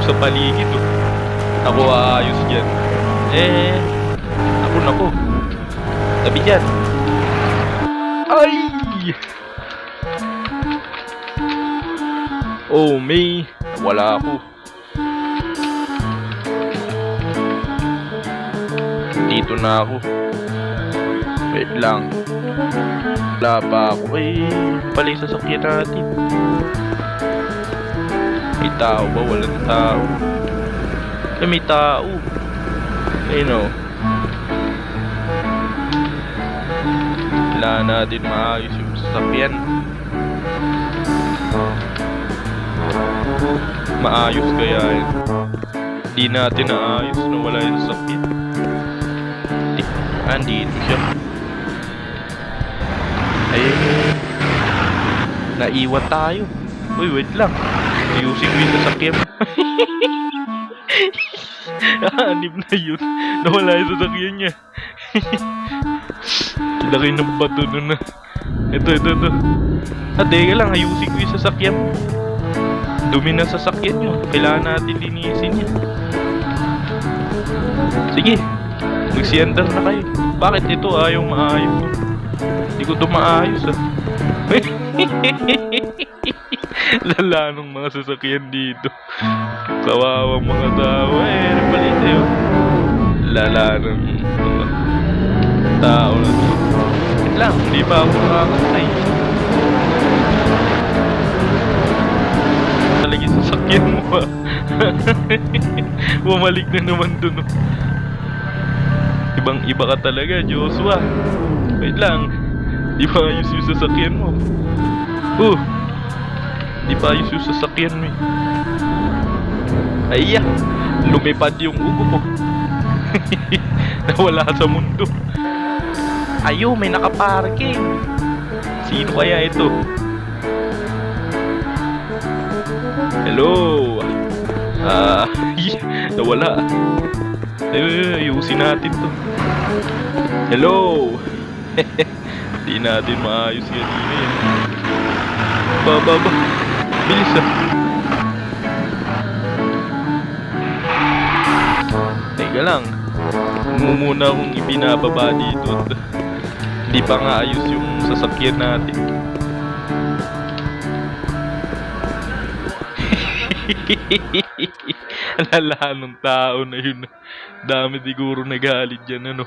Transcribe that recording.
sa paligid, oh. Ako aayos dyan. Eh, naku. Tabi dyan. Ay! Oh, may. Wala ako. Dito na ako. Wait lang. Wala pa ako. Pala yung sasakyan natin. May tao ba? Walang tao. May tao. Ayun, oh. Wala natin maayos yung sasakyan. Maayos kaya yun. Di natin naayos na wala yung sasakyan. Andito siya. Ayun. Naiwan tayo. Uy, wait lang. Ayusin ko yung sasakyan. Anib na yun. Nawala yung sasakyan niya. Laki ng bato nun na. Ito. Teka lang. Ayusin ko yung sasakyan. Dumi na sasakyan nyo. Kailangan natin linisin yan. Sige. Mag-siender na kayo. Bakit ito ayaw maayos? Hindi ko ito maayos, ah. Lala nung mga sasakyan dito. Kawawang mga tao. Napalit tayo. Lala ng mga tao na ito. Wait lang, hindi pa ako nakakasay. Talaga yung sasakyan mo, ah. Bumalik na naman dun, oh. Ibang iba ka talaga, Joshua. Wait lang. Di ba ayos yung sasakyan mo? Di ba ayos yung sasakyan mo? Ayya! Lumipad yung ugo ko. Nawala sa mundo. Ayo, may nakaparking. Sino kaya ito? Hello? Nawala. Ayusin natin to. Hello? Di natin maayos yan. Ba. Bilis, ah. Teka lang. Muna akong ibinababa dito. Di pa nga ayos yung sasakyan natin. Lala nung tao na yun. Dami siguro nagalit dyan, ano.